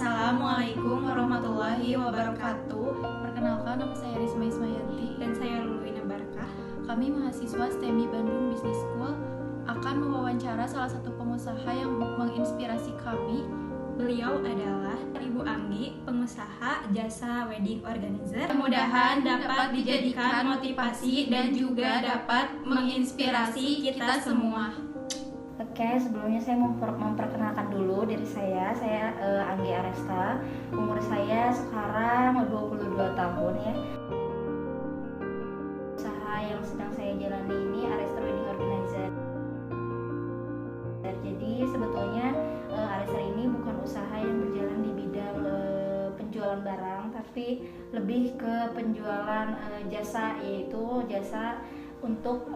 Assalamualaikum warahmatullahi wabarakatuh. Perkenalkan, nama saya Risma Ismayanti Dan saya Luluina Barakah. Kami mahasiswa STEMI Bandung Business School akan mewawancara salah satu pengusaha yang menginspirasi kami. Beliau adalah Ibu Anggi, pengusaha jasa wedding organizer. Mudah-mudahan dapat dijadikan motivasi dan juga dapat menginspirasi kita semua. Oke, sebelumnya saya mau memperkenalkan dulu diri saya. Saya Anggi Aresta. Umur saya sekarang 22 tahun ya. Usaha yang sedang saya jalani ini Aresta Wedding Organizer. Jadi sebetulnya Aresta ini bukan usaha yang berjalan di bidang penjualan barang, tapi lebih ke penjualan jasa, yaitu jasa untuk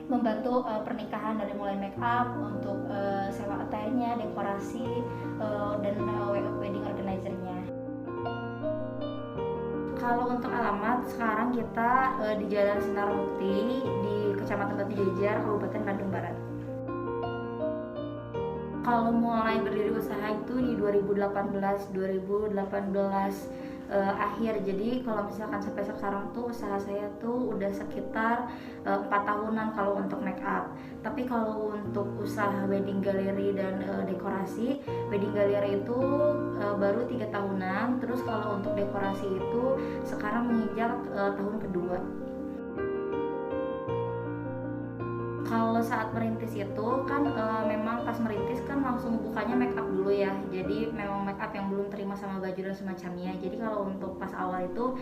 membantu pernikahan, dari mulai make up, untuk sewa attire-nya, dekorasi, dan wedding organizer-nya. Kalau untuk alamat, sekarang kita di Jalan Sinar Mukti di Kecamatan Batu Jajar, Kabupaten Bandung Barat. Kalau mulai berdiri usaha itu di 2018 akhir. Jadi kalau misalkan sampai sekarang tuh usaha saya tuh udah sekitar 4 tahunan kalau untuk make up. Tapi kalau untuk usaha wedding gallery dan dekorasi, wedding gallery itu baru 3 tahunan. Terus kalau untuk dekorasi itu sekarang menginjak tahun kedua. Kalau saat merintis itu kan memang pas merintis kan langsung bukanya make up dulu ya. Jadi memang make up yang belum terima sama baju dan semacamnya. Jadi kalau untuk pas awal itu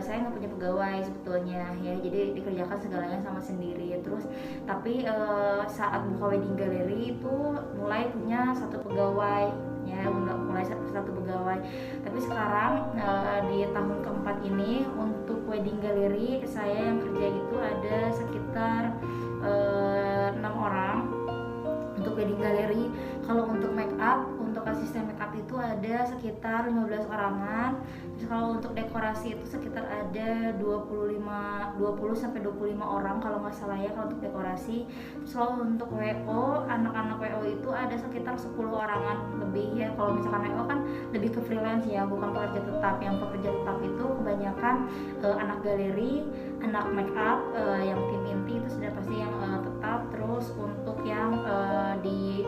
saya nggak punya pegawai sebetulnya ya. Jadi dikerjakan segalanya sama sendiri. Terus tapi saat buka wedding gallery itu mulai punya satu pegawai ya, mulai satu pegawai. Tapi sekarang di tahun keempat ini untuk wedding gallery saya yang kerja itu ada sekitar 6 orang untuk wedding gallery. Kalau untuk make up, untuk asisten make up itu ada sekitar 15 orangan. Terus kalau untuk dekorasi itu sekitar ada 20 sampai 25 orang kalau nggak salah ya kalau untuk dekorasi. Terus kalau untuk WO, anak-anak WO itu ada sekitar 10 orangan lebih ya. Kalau misalkan WO kan lebih ke freelance ya, bukan pekerja tetap. Yang pekerja tetap itu kebanyakan anak galeri, anak make up, yang tim inti itu sudah pasti yang tetap. Terus untuk yang di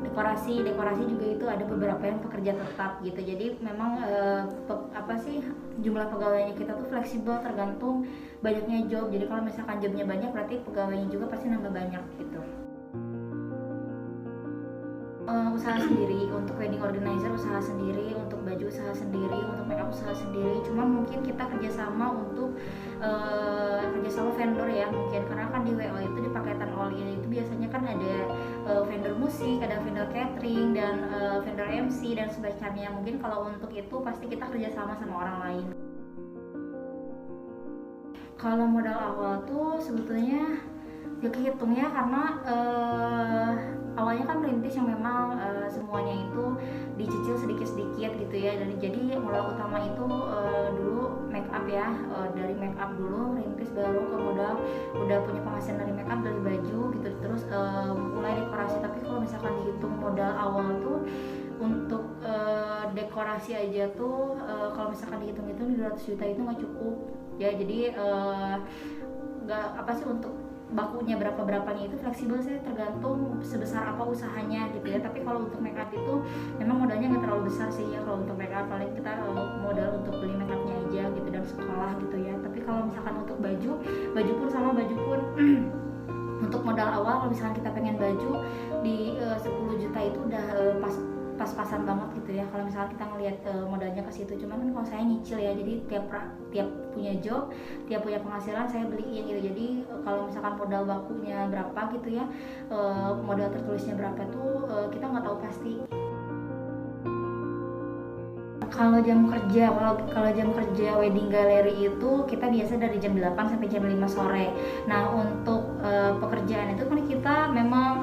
dekorasi juga itu ada beberapa yang pekerja tetap gitu. Jadi memang jumlah pegawainya kita tuh fleksibel tergantung banyaknya job. Jadi kalau misalkan jobnya banyak berarti pegawainya juga pasti nambah banyak gitu. Usaha sendiri, untuk wedding organizer usaha sendiri, untuk baju usaha sendiri, untuk makeup usaha sendiri. Cuma mungkin kita kerjasama untuk kerjasama vendor ya mungkin, karena kan di WO itu di paketan oli itu biasanya kan ada vendor musik, ada vendor catering, dan vendor MC dan sebagainya. Mungkin kalau untuk itu pasti kita kerjasama sama orang lain. Kalau modal awal tuh sebetulnya ya kehitungnya, karena awalnya kan merintis yang memang semuanya itu dicicil sedikit-sedikit gitu ya. Jadi modal utama itu dulu make up ya, dari make up dulu merintis, baru ke modal udah punya penghasilan dari make up, dari baju gitu. Terus mulai dekorasi. Tapi kalau misalkan dihitung modal awal tuh untuk dekorasi aja tuh kalau misalkan dihitung-hitung 200 juta itu nggak cukup ya. Jadi nggak untuk bakunya berapanya itu fleksibel sih, tergantung sebesar apa usahanya gitu ya. Tapi kalau untuk make up itu memang modalnya nggak terlalu besar sih ya. Kalau untuk make up paling kita modal untuk beli make upnya aja gitu dan sekolah gitu ya. Tapi kalau misalkan untuk baju pun untuk modal awal kalau misalkan kita pengen baju di 10 juta itu udah pas-pasan banget gitu ya. Kalau misalnya kita ngelihat modalnya ke situ. Cuman kan kalau saya nyicil ya, jadi tiap punya job, tiap punya penghasilan saya beliin gitu. Jadi kalau misalkan modal bakunya berapa gitu ya, modal tertulisnya berapa tuh kita nggak tahu pasti. Kalau jam kerja wedding gallery itu kita biasa dari jam 8 sampai jam 5 sore. Nah untuk pekerjaan itu kan kita memang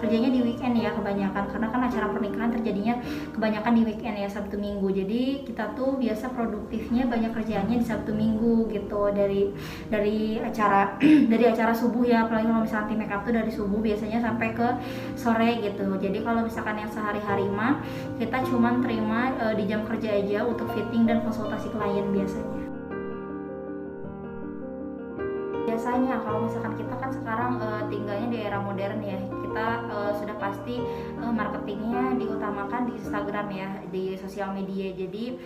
kerjanya di weekend ya kebanyakan, karena kan acara pernikahan terjadinya kebanyakan di weekend ya, Sabtu Minggu. Jadi kita tuh biasa produktifnya banyak kerjaannya di Sabtu Minggu gitu, dari acara dari acara subuh ya, apalagi kalau misalnya tim make up tuh dari subuh biasanya sampai ke sore gitu. Jadi kalau misalkan yang sehari-hari mah kita cuman terima di jam kerja aja untuk fitting dan konsultasi klien biasanya. Biasanya kalau misalkan kita kan sekarang tinggalnya di era modern ya, kita sudah pasti marketingnya diutamakan di Instagram ya, di sosial media. Jadi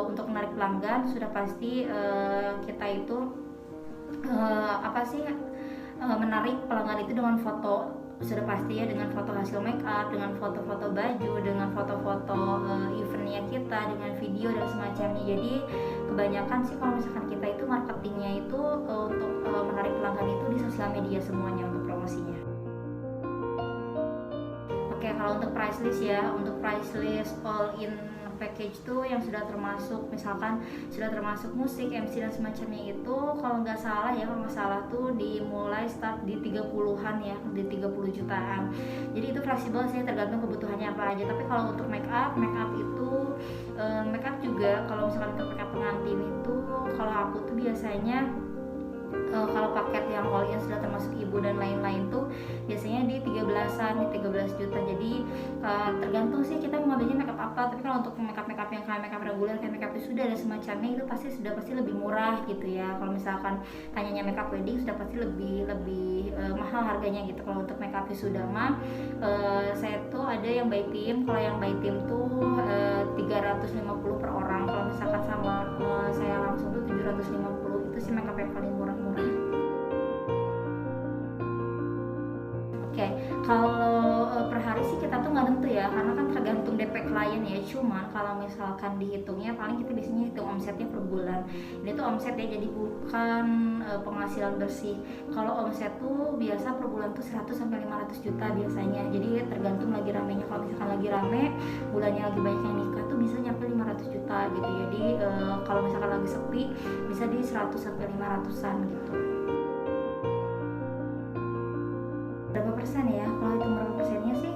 untuk menarik pelanggan sudah pasti kita itu menarik pelanggan itu dengan foto, sudah pasti ya, dengan foto hasil make up, dengan foto-foto baju, dengan foto-foto eventnya kita, dengan video dan semacamnya. Jadi kebanyakan sih kalau misalkan kita itu marketingnya itu untuk menarik pelanggan itu di sosial media semuanya untuk promosinya. Oke, kalau untuk price list ya, untuk price list all in package tuh yang sudah termasuk, misalkan sudah termasuk musik, MC dan semacamnya itu, kalau nggak salah tuh dimulai start di 30-an ya, di 30 jutaan. Jadi itu fleksibel sih, tergantung kebutuhannya apa aja. Tapi kalau untuk make up itu make up juga kalau misalkan untuk make up pengantin itu, kalau aku tuh biasanya kalau paket yang all in sudah termasuk ibu dan lain-lain tuh biasanya di 13 juta. Jadi tergantung sih kita mengambilnya makeup apa. Tapi kalau untuk makeup yang kayak makeup reguler, kayak makeup sudah ada semacamnya, itu pasti lebih murah gitu ya. Kalau misalkan tanyanya makeup wedding sudah pasti lebih mahal harganya gitu. Kalau untuk makeup sudah mah saya tuh ada yang by team. Kalau yang by team tuh 350 per orang. Kalau misalkan sama saya langsung tuh 750. Itu sih makeup yang paling murah. Oke, kalau per hari sih kita tuh nggak tentu ya, karena kan tergantung DP klien ya. Cuman kalau misalkan dihitungnya, paling kita biasanya hitung omsetnya per bulan. Ini tuh omset ya, jadi bukan penghasilan bersih. Kalau omset tuh biasa per bulan tuh 100-500 juta biasanya. Jadi tergantung lagi ramenya. Kalau misalkan lagi rame, bulannya lagi banyak yang nikah tuh bisa nyampe 500 juta gitu. Jadi kalau misalkan lagi sepi, bisa di 100-500an gitu. Berapa persen ya? Kalau hitung berapa persennya sih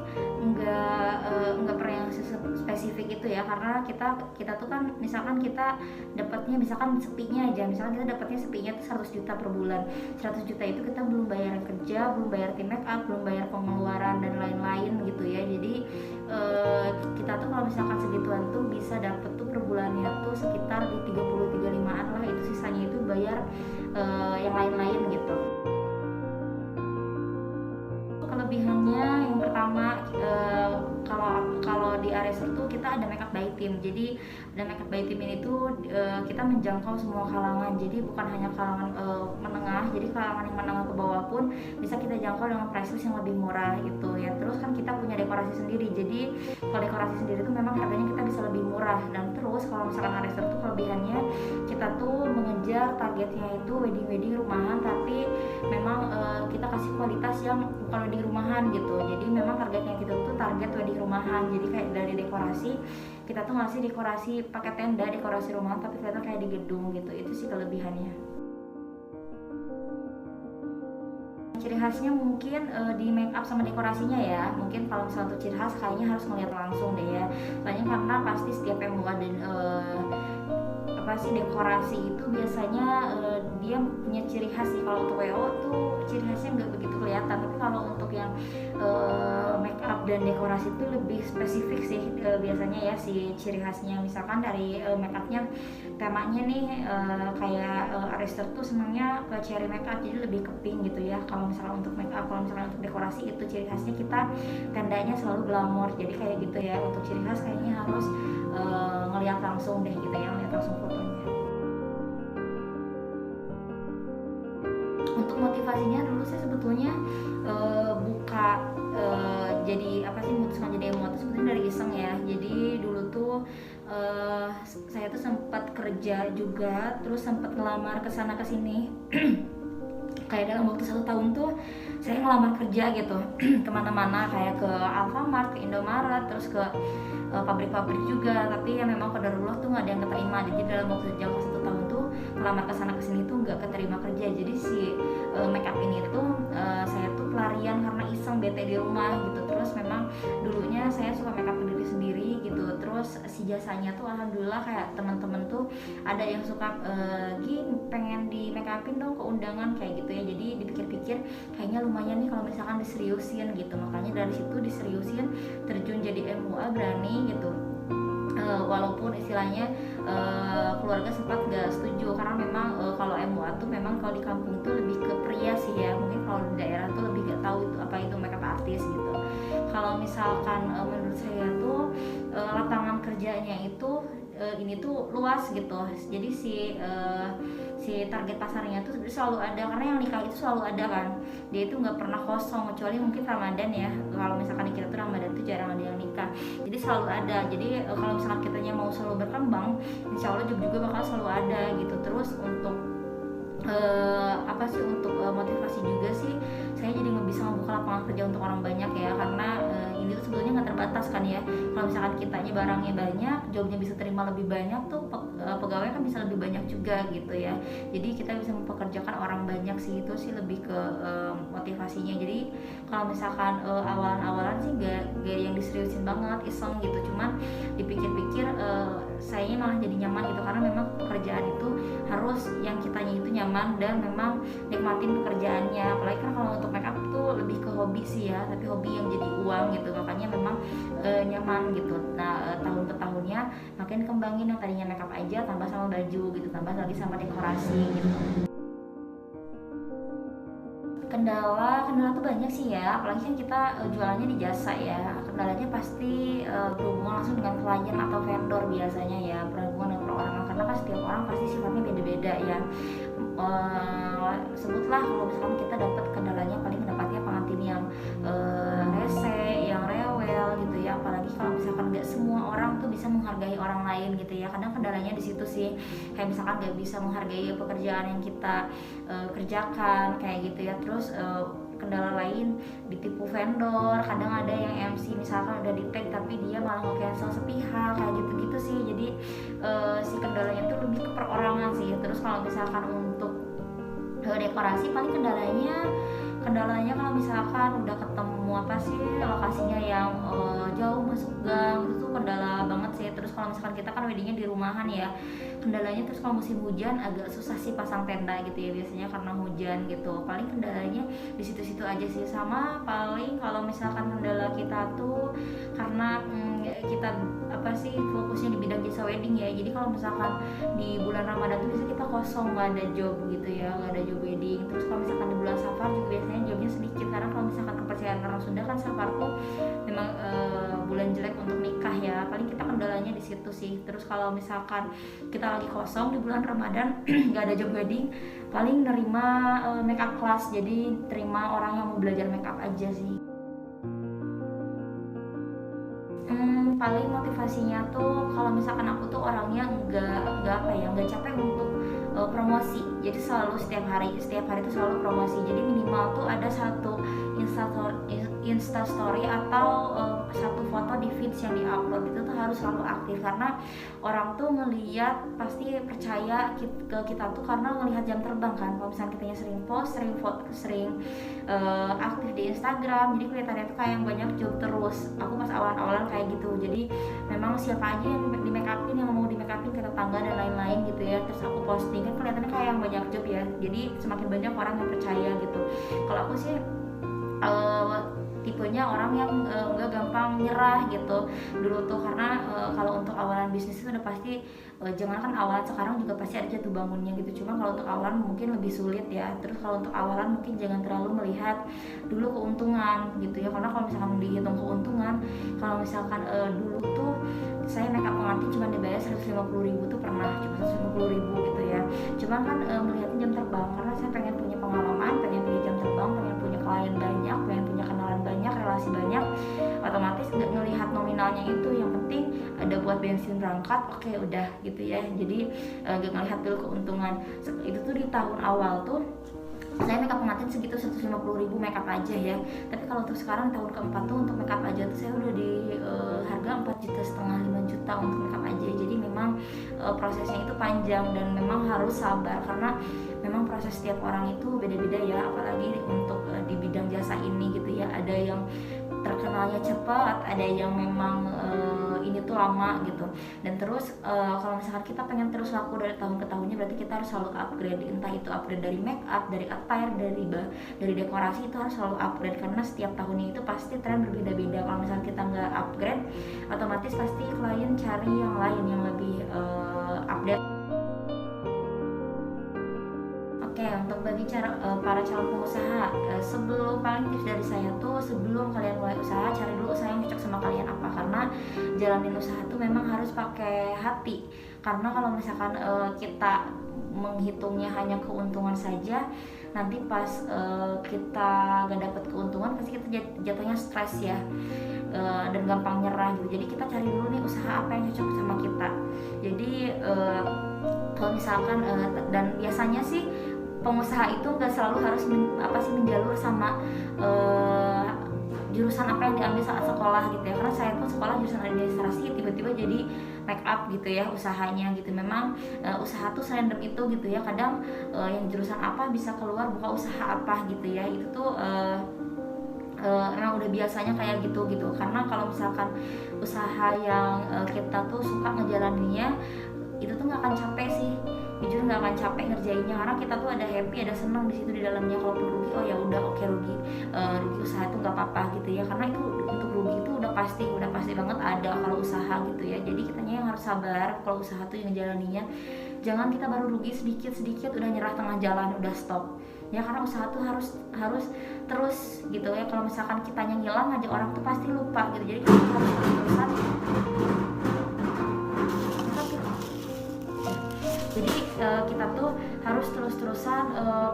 nggak pernah yang spesifik itu ya, karena kita tuh kan misalkan kita dapatnya misalkan sepinya aja, misalkan kita dapatnya sepinya tuh 100 juta per bulan. 100 juta itu kita belum bayar kerja, belum bayar tim make up, belum bayar pengeluaran dan lain-lain gitu ya. Jadi kita tuh kalau misalkan segituan tuh bisa dapet tuh per bulannya tuh sekitar di 30-35an lah. Itu sisanya itu bayar yang lain-lain gitu. Kelebihannya yang pertama, kalau di Areser tuh kita ada makeup by team. Jadi ada makeup by team ini tuh kita menjangkau semua kalangan. Jadi bukan hanya kalangan menengah, jadi kalangan yang menengah ke bawah pun bisa kita jangkau dengan price list yang lebih murah gitu ya. Terus kan kita punya dekorasi sendiri. Jadi kalau dekorasi sendiri tuh memang harganya kita bisa lebih murah. Dan terus kalau misalkan Areser tuh kelebihannya kita tuh mengejar targetnya itu wedding rumahan, tapi memang kita kasih kualitas yang bukan wedding rumahan gitu. Jadi memang targetnya kita tuh target wedding rumahan. Jadi kayak dari dekorasi kita tuh ngasih dekorasi pakai tenda, dekorasi rumahan tapi kelihatan kayak di gedung gitu. Itu sih kelebihannya. Ciri khasnya mungkin di make up sama dekorasinya ya. Mungkin kalau misalnya untuk ciri khas kayaknya harus ngeliat langsung deh ya. Soalnya karena pasti setiap yang buat dekorasi itu biasanya dia punya ciri khas sih. Kalau untuk WO tuh ciri khasnya nggak begitu kelihatan, tapi kalau untuk yang make up dan dekorasi itu lebih spesifik sih biasanya ya si ciri khasnya. Misalkan dari make upnya, temanya nih kayak Areser tuh senangnya ke cherry make up, jadi lebih ke pink gitu ya. Kalau misalnya untuk make up, kalau misalnya untuk dekorasi itu ciri khasnya kita tendanya selalu glamor, jadi kayak gitu ya. Untuk ciri khas kayaknya harus ngeliat langsung deh gitu ya, ngeliat langsung fotonya. Untuk motivasinya dulu sih sebetulnya buka jadi memutuskan jadi emo itu sebetulnya dari iseng ya. Jadi dulu tuh saya tuh sempat kerja juga, terus sempat ngelamar kesana kesini. Kayak dalam waktu 1 tahun tuh saya ngelamar kerja gitu kemana-mana, kayak ke Alfamart, ke Indomaret, terus ke pabrik-pabrik juga. Tapi ya memang qadarullah tuh nggak ada yang keterima. Jadi dalam waktu jangka 1 tahun tuh ngelamar kesana kesini tuh nggak keterima kerja. Jadi si make up ini tuh saya tuh pelarian karena iseng bete di rumah gitu. Terus memang dulunya saya suka make up diri sendiri gitu. terus si jasanya tuh alhamdulillah kayak teman-teman tuh ada yang suka pengen di make upin dong ke undangan kayak gitu ya. Jadi dipikir-pikir kayaknya lumayan nih kalau misalkan diseriusin gitu, makanya dari situ diseriusin, terjun jadi MUA, berani gitu. Walaupun istilahnya keluarga sempat gak setuju karena memang kalau MUA tuh memang kalau di kampung tuh lebih ke pria sih ya, mungkin kalau di daerah tuh lebih gak tahu itu apa itu makeup artist gitu. Kalau misalkan menurut saya tuh lapangan kerjanya itu ini tuh luas gitu, jadi si target pasarnya tuh sebenarnya selalu ada, karena yang nikah itu selalu ada kan, dia itu nggak pernah kosong kecuali mungkin Ramadan ya. Kalau misalkan kita tuh Ramadan tuh jarang ada yang nikah, jadi selalu ada. Jadi kalau misalkan kitanya mau selalu berkembang, insya Allah job juga bakal selalu ada gitu. Terus untuk untuk motivasi juga sih, saya jadi nggak bisa membuka lapangan kerja untuk orang banyak ya, karena ini tuh sebetulnya nggak terbatas kan ya. Kalau misalkan kitanya barangnya banyak, jobnya bisa terima lebih banyak tuh, pegawai kan bisa lebih banyak juga gitu ya. Jadi kita bisa mempekerjakan orang banyak sih, itu sih lebih ke motivasinya. Jadi kalau misalkan awalan-awalan sih gak yang diseriusin banget, iseng gitu, cuman dipikir-pikir sayanya malah jadi nyaman gitu, karena memang pekerjaan itu harus yang kitanya itu nyaman dan memang nikmatin pekerjaannya. Apalagi kan kalau untuk make up tuh lebih ke hobi sih ya, tapi hobi yang jadi uang gitu, makanya memang nyaman gitu. Nah tahun ke tahunnya makin kembangin, yang tadinya make up aja tambah sama baju gitu, tambah lagi sama dekorasi gitu. Kendala tuh banyak sih ya, apalagi kan kita jualannya di jasa ya. Kendalanya pasti berhubungan langsung dengan klien atau vendor biasanya ya, berhubungan dengan perorangan, karena kan setiap orang pasti sifatnya beda-beda ya. Sebutlah kalau misalkan kita dapat kendalanya, paling dapatnya pengantin yang rese, yang rewel gitu ya. Apalagi kalau misalkan nggak semua orang tuh bisa menghargai orang lain gitu ya. Kadang kendalanya di situ sih, kayak misalkan nggak bisa menghargai pekerjaan yang kita kerjakan kayak gitu ya. Terus kendala lain ditipu vendor, kadang ada yang MC misalkan udah di tag tapi dia malah nge-cancel sepihak kayak gitu-gitu sih. Jadi si kendalanya tuh lebih ke perorangan sih. Terus kalau misalkan untuk dekorasi, paling kendalanya kalau misalkan udah ketemu apa sih lokasinya yang jauh masuk gang, itu tuh kendala banget sih. Terus kalau misalkan kita kan weddingnya di rumahan ya, kendalanya terus kalau musim hujan agak susah sih pasang tenda gitu ya, biasanya karena hujan gitu. Paling kendalanya di situ-situ aja sih. Sama paling kalau misalkan kendala kita tuh karena kita fokusnya di bidang jasa wedding ya, jadi kalau misalkan di bulan Ramadan tuh biasanya kita kosong, nggak ada job gitu ya, nggak ada job wedding. Terus kalau misalkan di bulan Safar juga biasanya jobnya sedikit, karena kalau misalkan kepercayaan orang Sunda kan Safar tuh memang bulan jelek untuk nikah ya. Paling kita kendalanya di situ sih. Terus kalau misalkan kita lagi kosong di bulan Ramadan nggak ada job wedding, paling nerima make up class, jadi terima orang yang mau belajar make up aja sih. Paling motivasinya tuh kalau misalkan aku tuh orangnya nggak capek untuk promosi. Jadi selalu setiap hari tuh selalu promosi. Jadi minimal tuh ada satu instastory atau satu foto di feeds yang diupload itu tuh harus selalu aktif, karena orang tuh ngelihat pasti percaya ke kita tuh karena ngelihat jam terbang kan. Kalau misalnya kitanya sering post, sering aktif di Instagram, jadi kelihatannya tuh kayak yang banyak job terus. Aku pas awal-awalan kayak gitu, jadi memang siapa aja yang di make upin, yang mau di make upin ke tetangga dan lain-lain gitu ya, terus aku posting kan kelihatannya kayak yang banyak job ya, jadi semakin banyak orang yang percaya gitu. Kalau aku sih tipenya orang yang nggak gampang nyerah gitu dulu tuh, karena kalau untuk awalan bisnis itu udah pasti jangan kan awalan sekarang juga pasti ada jatuh bangunnya gitu, cuma kalau untuk awalan mungkin lebih sulit ya. Terus kalau untuk awalan mungkin jangan terlalu melihat dulu keuntungan gitu ya, karena kalau misalkan dihitung keuntungan, kalau misalkan dulu tuh saya make up pengantin cuma dibayar 150.000 tuh pernah, cuma 150.000 gitu ya. Cuma kan melihatnya jam terbang, karena saya pengen punya pengalaman, pengen punya jam terbang, pengen punya klien banyak, pengen punya kenalan banyak, relasi banyak. Otomatis nggak ngelihat nominalnya itu, yang penting ada buat bensin berangkat, oke udah gitu ya. Jadi nggak ngelihat dulu keuntungan. Itu tuh di tahun awal tuh saya make up pengantin segitu 150.000 make up aja ya. Tapi kalau untuk sekarang tahun keempat tuh untuk make up aja tuh saya udah di harga 4,5 juta 5 juta untuk make up aja. Jadi memang prosesnya itu panjang dan memang harus sabar, karena memang proses setiap orang itu beda-beda ya, apalagi untuk di bidang jasa ini gitu ya. Ada yang terkenalnya cepat, ada yang memang ini tuh lama gitu. Dan terus kalau misalkan kita pengen terus laku dari tahun ke tahunnya, berarti kita harus selalu upgrade, entah itu upgrade dari make up, dari attire, dari dekorasi, itu harus selalu upgrade karena setiap tahunnya itu pasti tren berbeda-beda. Kalau misalkan kita nggak upgrade, otomatis pasti klien cari yang lain yang lebih update. Oke, untuk bagi para calon pengusaha, sebelum paling tips dari saya tuh, sebelum kalian mulai usaha, cari dulu usaha yang cocok sama kalian apa, karena jalanin usaha tuh memang harus pakai hati. Karena kalau misalkan kita menghitungnya hanya keuntungan saja, nanti pas kita gak dapet keuntungan pasti kita jatuhnya stres ya, dan gampang nyerah gitu. Jadi kita cari dulu nih usaha apa yang cocok sama kita. Jadi kalau misalkan dan biasanya sih pengusaha itu nggak selalu harus menjalur sama jurusan apa yang diambil saat sekolah gitu ya. Karena saya pun sekolah jurusan administrasi, tiba-tiba jadi make up gitu ya usahanya gitu. Memang usaha tuh serandom itu gitu ya. Kadang yang jurusan apa bisa keluar buka usaha apa gitu ya. Itu tuh emang udah biasanya kayak gitu. Karena kalau misalkan usaha yang kita tuh suka ngejalaninnya, itu tuh nggak akan capek sih, jujur nggak akan capek ngerjainnya, karena kita tuh ada happy, ada senang di situ di dalamnya. Kalaupun rugi, oh ya udah, oke, rugi usaha itu nggak apa-apa gitu ya, karena itu untuk rugi itu udah pasti banget ada kalau usaha gitu ya. Jadi kitanya yang harus sabar kalau usaha tuh yang ngejalaninnya. Jangan kita baru rugi sedikit udah nyerah tengah jalan, udah stop ya, karena usaha tuh harus terus gitu ya. Kalau misalkan kitanya ngilang aja, orang tuh pasti lupa gitu. Jadi kita harus terus-terusan. Jadi kita tuh harus terus-terusan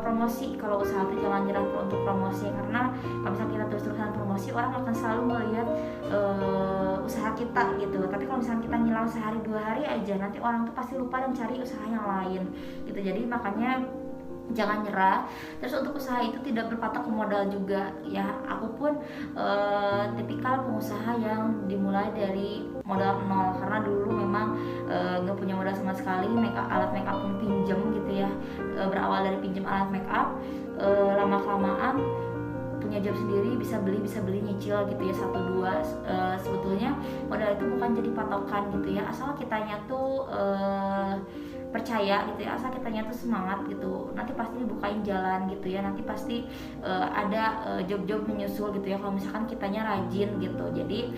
promosi. Kalau usaha tuh jangan nyerah untuk promosi, karena kalau misalnya kita terus-terusan promosi, orang akan selalu melihat usaha kita gitu. Tapi kalau misalnya kita ngilang sehari 2 hari aja, nanti orang tuh pasti lupa dan cari usaha yang lain gitu. Jadi makanya jangan nyerah. Terus untuk usaha itu tidak berpatok ke modal juga ya. Aku pun tipikal pengusaha yang dimulai dari modal nol, karena dulu memang nggak punya modal sama sekali. Alat make up pun pinjem gitu ya, berawal dari pinjem alat make up, lama kelamaan punya job sendiri, bisa beli nyicil gitu ya, 1-2. Sebetulnya modal itu bukan jadi patokan gitu ya, asal kitanya tuh percaya gitu ya, asal kitanya tuh semangat gitu, nanti pasti dibukain jalan gitu ya, nanti pasti ada job-job menyusul gitu ya, kalau misalkan kitanya rajin gitu. Jadi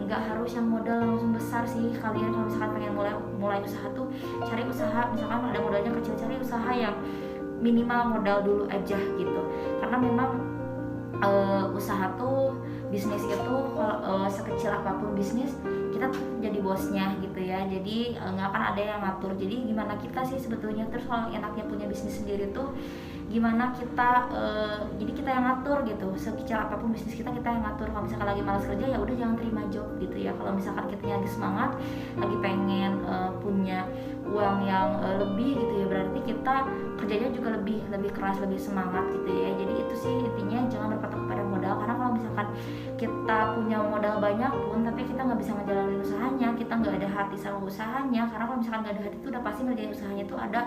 nggak harus yang modal langsung besar sih. Kalian kalau misalkan pengen mulai usaha tuh, cari usaha misalkan ada modalnya kecil, cari usaha yang minimal modal dulu aja gitu. Karena memang usaha tuh, bisnis itu sekecil apapun bisnis, kita jadi bosnya gitu ya. Jadi nggak akan ada yang ngatur. Jadi gimana kita sih sebetulnya. Terus kalau enaknya punya bisnis sendiri tuh gimana kita, jadi kita yang ngatur gitu. Sekecil apapun bisnis kita yang ngatur. Kalau misalkan lagi malas kerja, ya udah jangan terima job gitu ya. Kalau misalkan kita lagi semangat, lagi pengen punya uang yang lebih gitu ya, berarti kita kerjanya juga lebih keras, lebih semangat gitu ya. Jadi itu sih intinya, jangan berpatok pada modal. Karena kalau misalkan kita punya modal banyak pun tapi kita nggak bisa ngejalanin usahanya, kita nggak ada hati sama usahanya. Karena kalau misalkan nggak ada hati itu udah pasti ngerjain usahanya tuh ada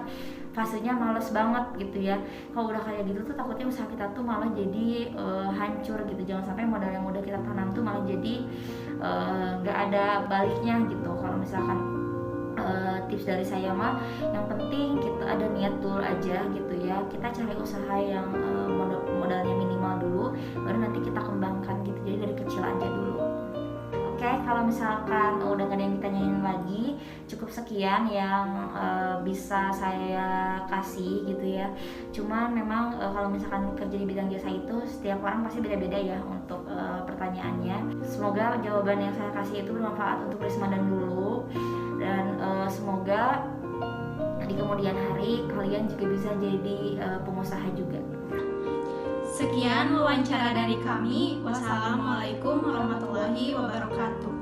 fasenya males banget gitu ya. Kalau udah kayak gitu tuh takutnya usaha kita tuh malah jadi hancur gitu. Jangan sampai modal yang udah kita tanam tuh malah jadi nggak ada baliknya gitu. Kalau misalkan tips dari saya mah, yang penting kita ada niat dulu aja gitu ya. Kita cari usaha yang modalnya minimal dulu, baru nanti kita kembangkan gitu. Jadi dari kecil aja dulu. Oke, kalau misalkan udah gak ada yang ditanyain lagi, cukup sekian yang bisa saya kasih gitu ya. Cuman memang kalau misalkan kerja di bidang jasa itu, setiap orang pasti beda-beda ya untuk pertanyaannya. Semoga jawaban yang saya kasih itu bermanfaat untuk Risma dan Lulu. Dan semoga di kemudian hari kalian juga bisa jadi pengusaha juga. Sekian wawancara dari kami. Wassalamualaikum warahmatullahi wabarakatuh.